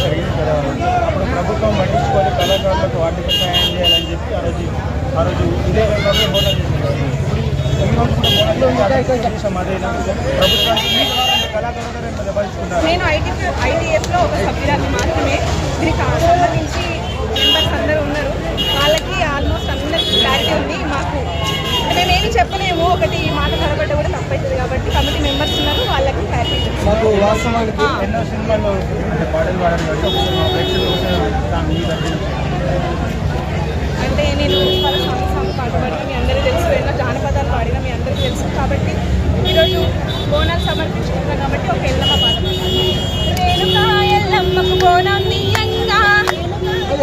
జరిగింది కదా. అప్పుడు ప్రభుత్వం పట్టించుకొని కళాకారులకు ఆర్థిక సహాయం చేయాలని చెప్పి ఆ రోజు ఇదే రంగంలో బోనస్ చేస్తున్నారు. ఇప్పుడు ఈ రోజు కూడా బోనస్ అదేనా ప్రభుత్వానికి కళాకారులను దెబ్బతిస్తున్నారు. నేను ఐటీఎఫ్లో ఒక సభ్యురాలు మాత్రమే. దీనికి సంబంధించి మెంబర్స్ అందరూ ఉన్నారు. వాళ్ళకి ఆల్మోస్ట్ అందరికీ క్లారిటీ ఉంది. మాకు మేమేమి చెప్పలేము, ఒకటి మాట కలబడ్డ కూడా తప్పవుతుంది కాబట్టి కమిటీ మెంబర్స్ ఉన్నారు, వాళ్ళకి క్లారిటీ మాకు వాస్తవానికి ఎన్నో సినిమాల్లో పాటలు పాడాలి అంటే నేను సాంగ్ పాటపాడి మీ అందరికీ తెలుసు, ఎన్నో జానపదాలు పాడినా మీ అందరికీ తెలుసు. కాబట్టి ఈరోజు బోనాలు సమర్పించుకుంటున్నాం కాబట్టి ఒక ఎల్లమ్మ పాట రేణుకా ఎల్లమ్మకు బోనం నీయంగా,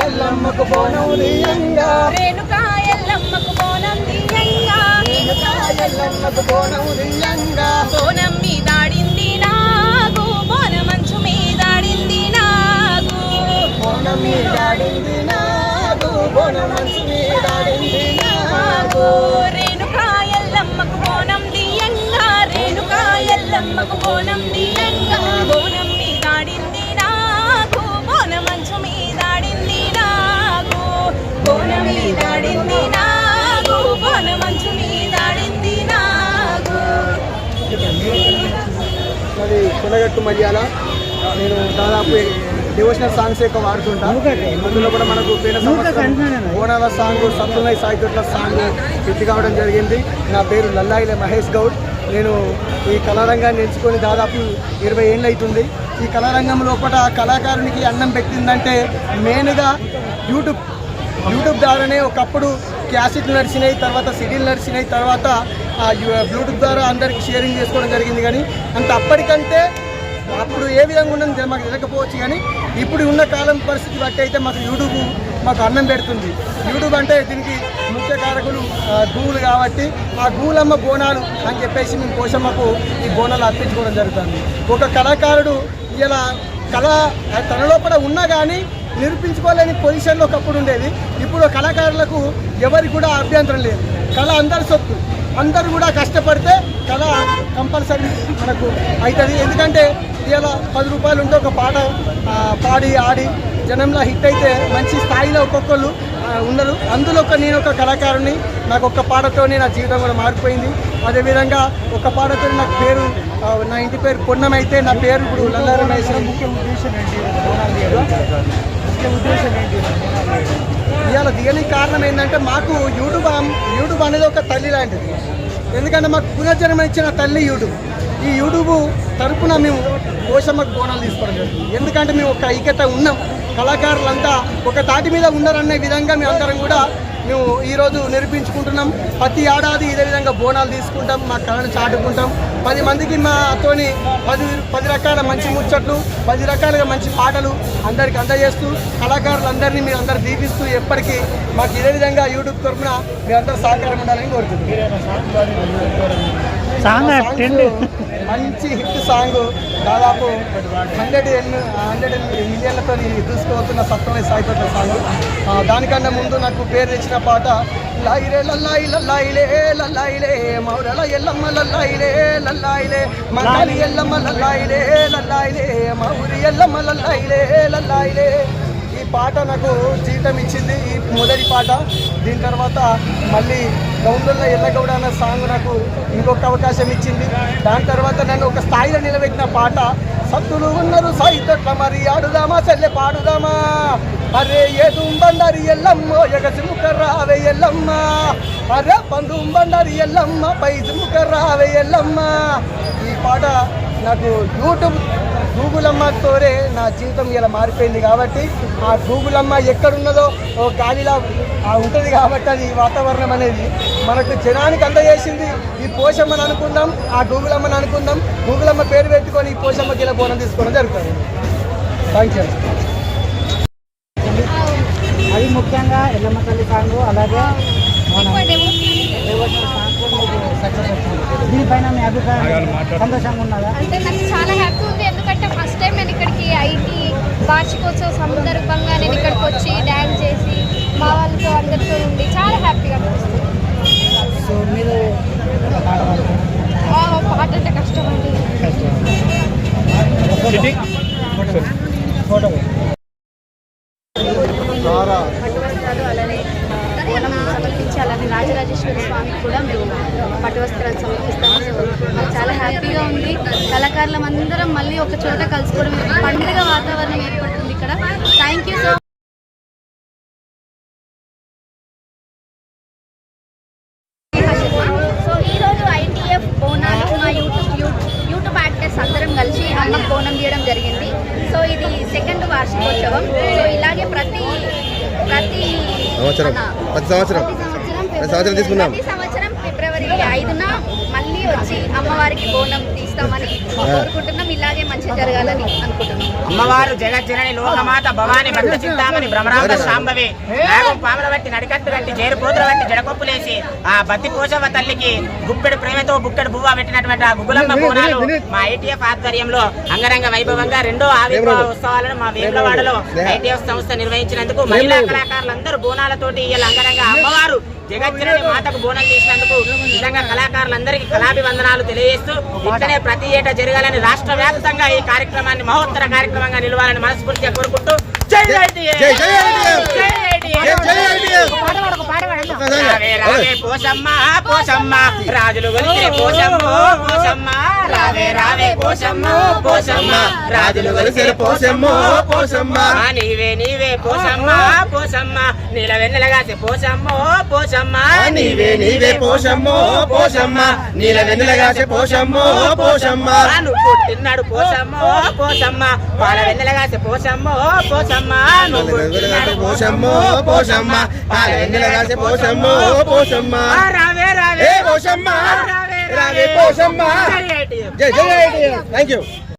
ఎల్లమ్మకు బోనం నీయంగా, రేణుకా ఎల్లమ్మకు బోనం నీయంగా, ఎల్లమ్మకు బోనం నీయంగా, బోనం మీదాడింది నాగు, బోనమంచు మీదాడింది నాగు, బోనం మీదాడింది నాగు, బోనమంచు మీదాడింది నాగు, రేణుకా ఎల్లమ్మకు బోనం నీయంగా, రేణుకా ఎల్లమ్మకు బోనం నీయంగా, బోనం మీదాడింది నాగు, బోనమంచు మీదాడింది నాగు, బోనం మీదాడింది నాగు, బోనమంచు మీదాడింది నాగు. అది కొనగట్టు మధ్యాల నేను దాదాపు డివోషనల్ సాంగ్స్ ఎక్కువ వాడుతుంటాను. అందులో కూడా మనకు పోయిన సంవత్సరం బోనాల సాంగ్ సత్తులై సాయితోట్ల సాంగ్ హిట్ కావడం జరిగింది. నా పేరు లల్లాయిలే మహేష్ గౌడ్. నేను ఈ కళారంగాన్ని ఎంచుకొని దాదాపు 20 ఏళ్ళు అవుతుంది. ఈ కళారంగం లోపల కళాకారునికి అన్నం పెట్టిందంటే మెయిన్గా యూట్యూబ్ ద్వారానే. ఒకప్పుడు క్యాసెట్లు నడిచినాయి, తర్వాత సిడీలు నడిచినాయి, తర్వాత బ్లూటూత్ ద్వారా అందరికి షేరింగ్ చేసుకోవడం జరిగింది. కానీ అంత అప్పటికంటే అప్పుడు ఏ విధంగా ఉన్నది మాకు తెలియకపోవచ్చు. కానీ ఇప్పుడు ఉన్న కాలం పరిస్థితి బట్టి అయితే మాకు యూట్యూబ్ మాకు అన్నం పెడుతుంది. యూట్యూబ్ అంటే దీనికి ముఖ్య కారకులు గూగుల్ కాబట్టి ఆ గూగులమ్మ బోనాలు అని చెప్పేసి మేము పోషమ్మకు ఈ బోనాలు అర్పించుకోవడం జరుగుతుంది. ఒక కళాకారుడు ఇలా కళ తన లోపల ఉన్నా కానీ నిరూపించుకోలేని పొజిషన్లో ఒకప్పుడు ఉండేది. ఇప్పుడు కళాకారులకు ఎవరికి కూడా అభ్యంతరం లేదు. కళ అందరి సొత్తు, అందరూ కూడా కష్టపడితే కళ కంపల్సరీ మనకు అవుతుంది. ఎందుకంటే ఇలా 10 రూపాయలు ఉంటే ఒక పాట పాడి ఆడి జనంలో హిట్ అయితే మంచి స్థాయిలో ఒక్కొక్కరు ఉన్నారు. అందులో నేను ఒక కళాకారుని. నాకు ఒక్క పాటతోనే నా జీవితం కూడా మారిపోయింది. అదేవిధంగా ఒక పాటతో నాకు పేరు, నా ఇంటి పేరు పొన్నమైతే నా పేరు ఇప్పుడు లల్లా రమేష్. ముఖ్య ఉద్దేశం ఏంటి? ఇవాళ దిగడానికి కారణం ఏంటంటే మాకు యూట్యూబ్ అనేది ఒక తల్లి లాంటిది. ఎందుకంటే మాకు పునర్జన్మ ఇచ్చిన తల్లి యూట్యూబ్. ఈ యూట్యూబ్ తరపున మేము పోషమ్మకు బోనాలు తీసుకోవడం జరుగుతుంది. ఎందుకంటే మేము ఒక ఐక్యత ఉన్నాం, కళాకారులంతా ఒక తాటి మీద ఉన్నారనే విధంగా మేము అందరం కూడా మేము ఈరోజు నిరూపించుకుంటున్నాం. ప్రతి ఏడాది ఇదే విధంగా బోనాలు తీసుకుంటాం, మా కళను చాటుకుంటాం. 10 మందికి మాతోని 10 రకాల మంచి ముచ్చట్లు, 10 రకాలుగా మంచి పాటలు అందరికి అందజేస్తూ కళాకారులందరినీ మీరు అందరు దీపిస్తూ ఎప్పటికీ మాకు ఇదే విధంగా యూట్యూబ్ తరఫున మీరందరూ సహకారం ఉండాలని కోరుతున్నాం. మంచి హిట్ సాంగ్, దాదాపు 100 మిలియన్లతో దూసుకుపోతున్న సత్తులై సాయితోట్ల సాంగ్. దానికన్నా ముందు నాకు పేరు తెచ్చిన పాట లల్లాయిలే లల్లాయి లల్లాయిలే లల్లాయిలే మౌరల ఎల్లమ్మ లల్లాయిలే లల్లాయిలే మగాలి ఎల్లమ్మ లల్లాయిలే లల్లాయిలే మౌరి ఎల్లమ్మ లల్లాయిలే లల్లాయిలే. ఈ పాట నాకు జీవితం ఇచ్చింది, ఈ మొదటి పాట. దీని తర్వాత మళ్ళీ గౌండుల్లో ఎల్లగౌడ అన్న సాంగ్ నాకు ఇంకొక అవకాశం ఇచ్చింది. దాని తర్వాత నన్ను ఒక స్థాయిలో నిలబెట్టిన పాట సత్తులు ఉన్నారు సాయితోట్ల మరి ఆడుదామా చెల్లె పాడుదామా, అరే ఏదుంబండరి ఎల్లమ్మ ఎగసిముఖ రావే ఎల్లమ్మ, అరే పందుంబండరి ఎల్లమ్మ పైజుముఖ రావే ఎల్లమ్మ. ఈ పాట నాకు గూగులమ్మతోనే నా జీవితం ఇలా మారిపోయింది. కాబట్టి ఆ గూగులమ్మ ఎక్కడున్నదో ఓ గాలిలా ఉంటుంది. కాబట్టి అది వాతావరణం అనేది మనకు జనానికి అందజేసింది. ఈ పోషమ్మని అనుకుందాం, ఆ గూగులమ్మని అనుకుందాం. గూగులమ్మ పేరు పెట్టుకొని ఈ పోషమ్మకి ఇలా బోనం తీసుకోవడం జరుగుతుంది. Thank you. అది ముఖ్యంగా ఎల్లమ్మ తల్లి సాంగ్, అలాగే దీనిపైన మీ అభిప్రాయం సంతోషంగా ఉన్నదా? అంటే నాకు చాలా హ్యాపీ ఉంది. ఎందుకంటే ఫస్ట్ టైం నేను ఇక్కడికి ఐటీ వార్షికోత్సవ సందర్భంగా నేను ఇక్కడికి వచ్చి డ్యాన్స్ చేసి మా వాళ్ళతో అందరితో ఉండి చాలా హ్యాపీగా అనిపిస్తుంది. సో మీరు పాట అంటే కష్టం అండి. ఫోటో రాజరాజేశ్వరి స్వామికి కూడా మేము పట్టు వస్త్రాలు సమర్పిస్తాము. సో మాకు చాలా హ్యాపీగా ఉంది. కళాకారులం అందరం మళ్ళీ ఒక చోట కలుసుకోవడం, పండుగ వాతావరణం ఏర్పడుతుంది ఇక్కడ. థ్యాంక్ యూ సో సో ఈరోజు ITF బోనాలు మా యూట్యూబ్ యాక్టర్స్ అందరం కలిసి అమ్మ బోనం తీయడం జరిగింది. సో ఇది 2వ వార్షికోత్సవం. సో ఇలాగే ప్రతి సంవత్సరం ఫిబ్రవరి 5న మళ్ళీ వచ్చి అమ్మవారికి బోనం తీస్తామని కోరుకుంటున్నాం. ఇలాగే మంచి జరగాలని అనుకుంటున్నాం. అమ్మవారు జగజ్జనని లోకమాత భవాని భక్త చింతామణి భ్రమరాంబ శాంభవి నాగం పాముల బట్టి నడికట్టు కట్టి జేరు పోతుల బట్టి జడకొప్పులేసి ఆ బత్తి పోషవ తల్లికి గుప్పెడు ప్రేమతో బుక్కెడు బువ్వ పెట్టినటువంటి ఆ గుగులమ్మ బోనాలు మా ITF ఆధ్వర్యంలో అంగరంగ వైభవంగా 2వ ఆవిర్భావ ఉత్సవాలను మా వేములవాడలో ITF సంస్థ నిర్వహించినందుకు మహిళా కళాకారులందరూ బోనాలతోటి ఇలా అంగరంగ అమ్మవారు జగజ్జనని మాతకు బోనం చేసినందుకు నిజంగా కళాకారులందరికీ కళాభివందనాలు తెలియజేస్తూ ఇట్లనే ప్రతి ఏటా జరగాలని రాష్ట్ర వ్యాప్తంగా ఈ కార్యక్రమాన్ని మహోత్తర కార్యక్రమంగా నిలవాలని మనస్ఫూర్తిగా కోరుకుంటూ జై ITF! జై ITF! రావే రావే పోషమ్మ పోషమ్మ రాజులు గొలిచే పోషమ్మ పోషమ్మ రావే రావే పోషమ్మ పోషమ్మ రాజులు గొలిచే పోషమ్మ పోషమ్మ నీవే నీవే పోషమ్మ పోషమ్మ నీల వెన్నెలగాసే పోషమ్మ పోషమ్మ నీవే నీవే పోషమ్మ పోషమ్మ నీల వెన్నెలగాసే పోషమ్మ పోషమ్మ నువ్వు పుట్టినాడు పోషమ్మ పోషమ్మ పాల వెన్నెలగాసే పోషమ్మ పోషమ్మ నువ్వు పుట్టినాడు పోషమ్మ పోషమ్మ పాల వెన్నెలగాసే పోషమ్మ పోషమ్మ రావే రావే పోషమ్మ రావే రావే పోషమ్మ జై ITF! Thank you.